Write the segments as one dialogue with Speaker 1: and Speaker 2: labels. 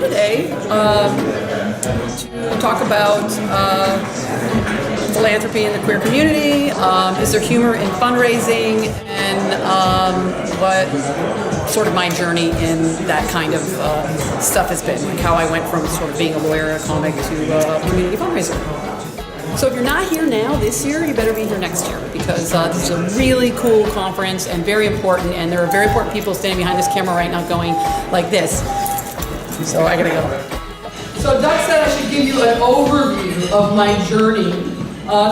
Speaker 1: today to talk about philanthropy in the queer community. Is there humor in fundraising, and what sort of my journey in that kind of stuff has been, like how I went from sort of being a lawyer and a comic to a community fundraiser. So if you're not here now this year, you better be here next year, because this is a really cool conference and very important, and there are very important people standing behind this camera right now going like this. So I gotta go. So Doug said I should give you an overview of my journey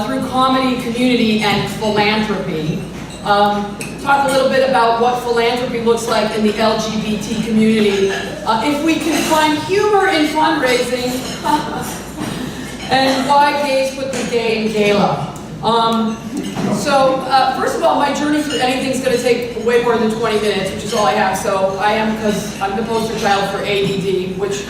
Speaker 1: through comedy, community, and philanthropy. Talk a little bit about what philanthropy looks like in the LGBT community. If we can find humor in fundraising, and why gays put the gay in gala. First of all, my journey through anything is going to take way more than 20 minutes, which is all I have. So I am, because I'm the poster child for ADD, which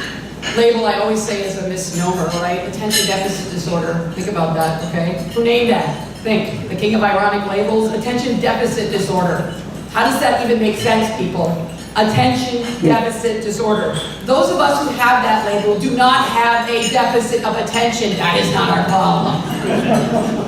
Speaker 1: label I always say is a misnomer, right? Attention deficit disorder. Think about that, okay? Who named that? Think. The king of ironic labels. Attention deficit disorder. How does that even make sense, people? Attention deficit disorder. Those of us who have that label do not have a deficit of attention. That is not our problem.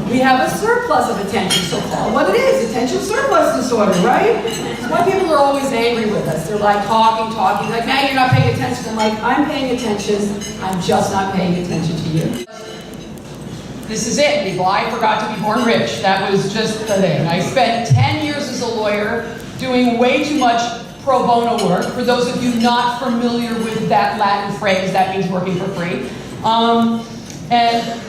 Speaker 1: We have a surplus of attention, so-called. What it is, attention surplus disorder, right? That's why people are always angry with us. They're like talking, like, Maggie, you're not paying attention. I'm like, I'm paying attention. I'm just not paying attention to you. This is it, people. I forgot to be born rich. That was just the thing. I spent 10 years as a lawyer doing way too much pro bono work. For those of you not familiar with that Latin phrase, that means working for free. And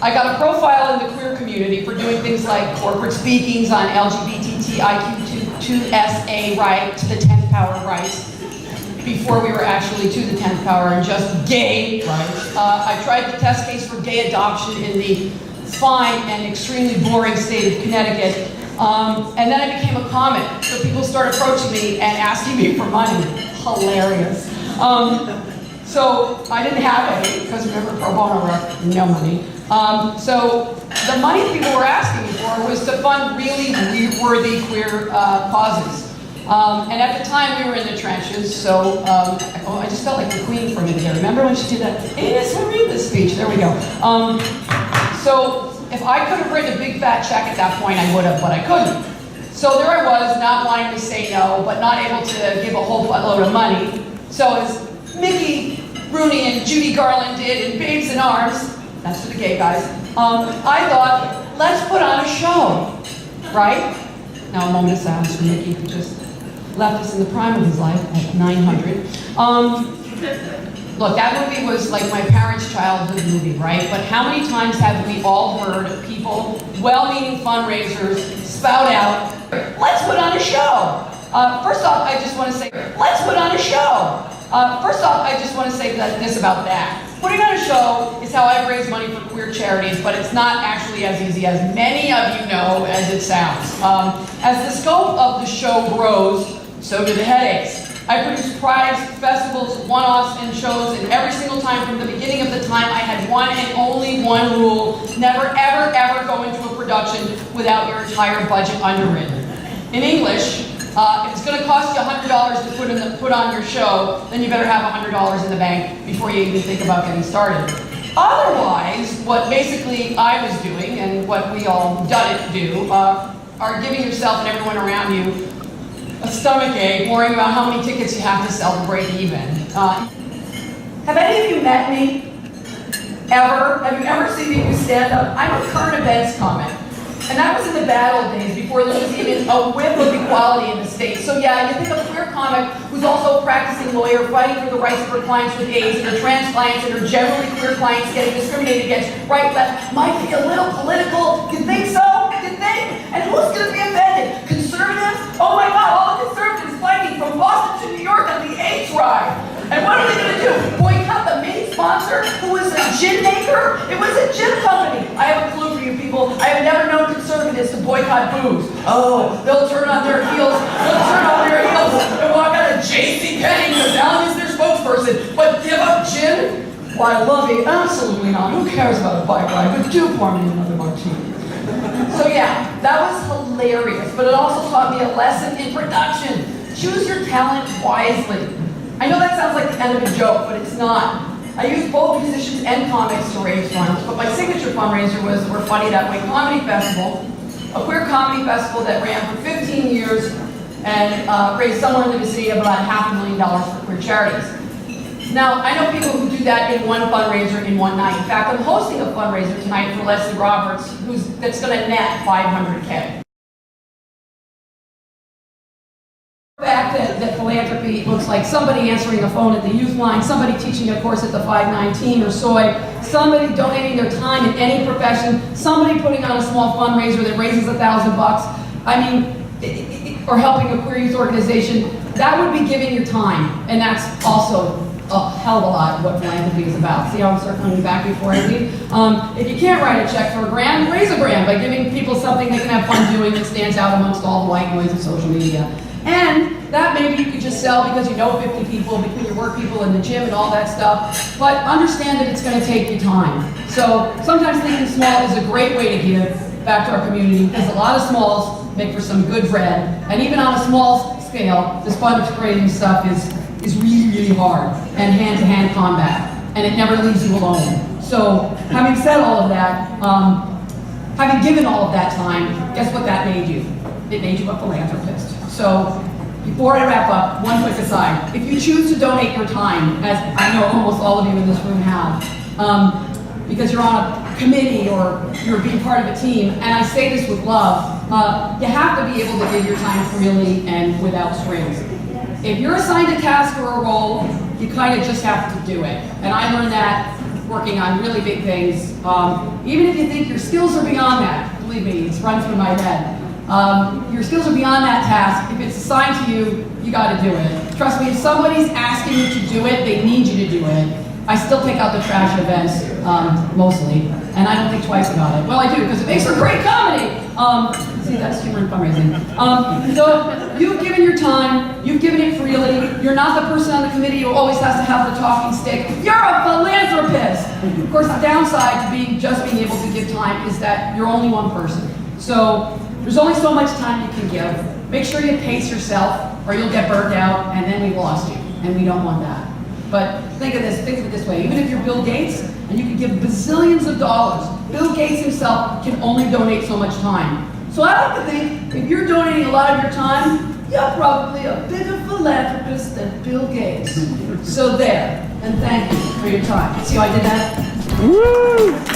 Speaker 1: I got a profile in the queer community for doing things like corporate speakings on LGBTIQ2SA right to the 10th power rights, before we were actually to the 10th power and just gay rights. I tried the test case for gay adoption in the fine and extremely boring state of Connecticut. And then I became a comic, so people started approaching me and asking me for money. Hilarious. So I didn't have any, because remember, pro bono work, no money. So the money people were asking me for was to fund really worthy queer causes. And at the time we were in the trenches, so I just felt like the queen for a minute there. Remember when she did that? Yes, we'll read this speech. There we go. So if I could have written a big fat check at that point, I would have, but I couldn't. So there I was, not wanting to say no, but not able to give a whole buttload of money. So as Mickey Rooney and Judy Garland did in Babes in Arms, that's for the gay guys, I thought, let's put on a show, right? Now a moment of silence for Mickey, who just left us in the prime of his life at 900. Look, that movie was like my parents' childhood movie, right? But how many times have we all heard people, well-meaning fundraisers, spout out, let's put on a show. First off, I just want to say, let's put on a show. First off, I just want to say this about that. Putting on a show is how I raise money for queer charities, but it's not actually as easy as many of you know as it sounds. As the scope of the show grows, so do the headaches. I produce prize, festivals, one-offs, and shows, and every single time from the beginning of the time I had one and only one rule: never, ever, ever go into a production without your entire budget underwritten. In English, if it's going to cost you $100 to put on your show, then you better have $100 in the bank before you even think about getting started. Otherwise, what basically I was doing, and what we all done it do, are giving yourself and everyone around you a stomach ache, worrying about how many tickets you have to sell to break even. Have any of you met me? Ever? Have you ever seen me do stand-up? I'm a current events comic. And that was in the bad old days, before there was even a whiff of equality in the state. So yeah, you think of a queer comic who's also a practicing lawyer, fighting for the rights of her clients with AIDS, and her trans clients, and her generally queer clients getting discriminated against, right, left, might be a little political. You think so? You think? And who's going to be offended? Conservatives? Oh my God, all the conservatives fighting from Boston to New York on the AIDS ride. And what are they going to do? Boycott the main sponsor, who was a gin maker? It was a gin company. I have a clue for you people. I have never known conservatives to boycott booze. Oh, they'll turn on their heels. And walk out of JCPenney because Alan is their spokesperson. But give up gin? Why, lovey, absolutely not. Who cares about a bike ride? But do pour me another martini. So yeah, that was hilarious. But it also taught me a lesson in production. Choose your talent wisely. I know that sounds like the end of a joke, but it's not. I use both musicians and comics to raise funds, but my signature fundraiser was the We're Funny That Way Comedy Festival, a queer comedy festival that ran for 15 years and raised somewhere in the vicinity of about $500,000 for queer charities. Now, I know people who do that in one fundraiser in one night. In fact, I'm hosting a fundraiser tonight for Leslie Roberts, that's going to net $500K. Fact that philanthropy looks like somebody answering a phone at the youth line, somebody teaching a course at the 519 or SOY, somebody donating their time in any profession, somebody putting on a small fundraiser that raises $1,000. I mean, or helping a queer youth organization. That would be giving your time, and that's also a hell of a lot of what philanthropy is about. See how I'm circling back before I leave? If you can't write a check for $1,000, raise $1,000 by giving people something they can have fun doing that stands out amongst all the white noise of social media. And that maybe you could just sell because you know 50 people between your work people and the gym and all that stuff. But understand that it's going to take you time. So sometimes thinking small is a great way to give back to our community, because a lot of smalls make for some good bread. And even on a small scale, this fundraising stuff is really, really hard and hand-to-hand combat. And it never leaves you alone. So having said all of that, having given all of that time, guess what that made you? It made you a philanthropist. So before I wrap up, one quick aside. If you choose to donate your time, as I know almost all of you in this room have, because you're on a committee or you're being part of a team, and I say this with love, you have to be able to give your time freely and without strings. If you're assigned a task or a role, you kind of just have to do it. And I learned that working on really big things. Even if you think your skills are beyond that, believe me, it's run through my head. Your skills are beyond that task. If it's assigned to you, you got to do it. Trust me, if somebody's asking you to do it, they need you to do it. I still take out the trash at events, mostly, and I don't think twice about it. Well, I do, because it makes for great comedy. See, that's humor and fundraising. So you've given your time, you've given it freely. You're not the person on the committee who always has to have the talking stick. You're a philanthropist. Of course, the downside to just being able to give time is that you're only one person. So there's only so much time you can give. Make sure you pace yourself, or you'll get burned out, and then we've lost you, and we don't want that. But think of it this way. Even if you're Bill Gates, and you can give bazillions of dollars, Bill Gates himself can only donate so much time. So I like to think, if you're donating a lot of your time, you're probably a bigger philanthropist than Bill Gates. So there, and thank you for your time. See how I did that? Woo!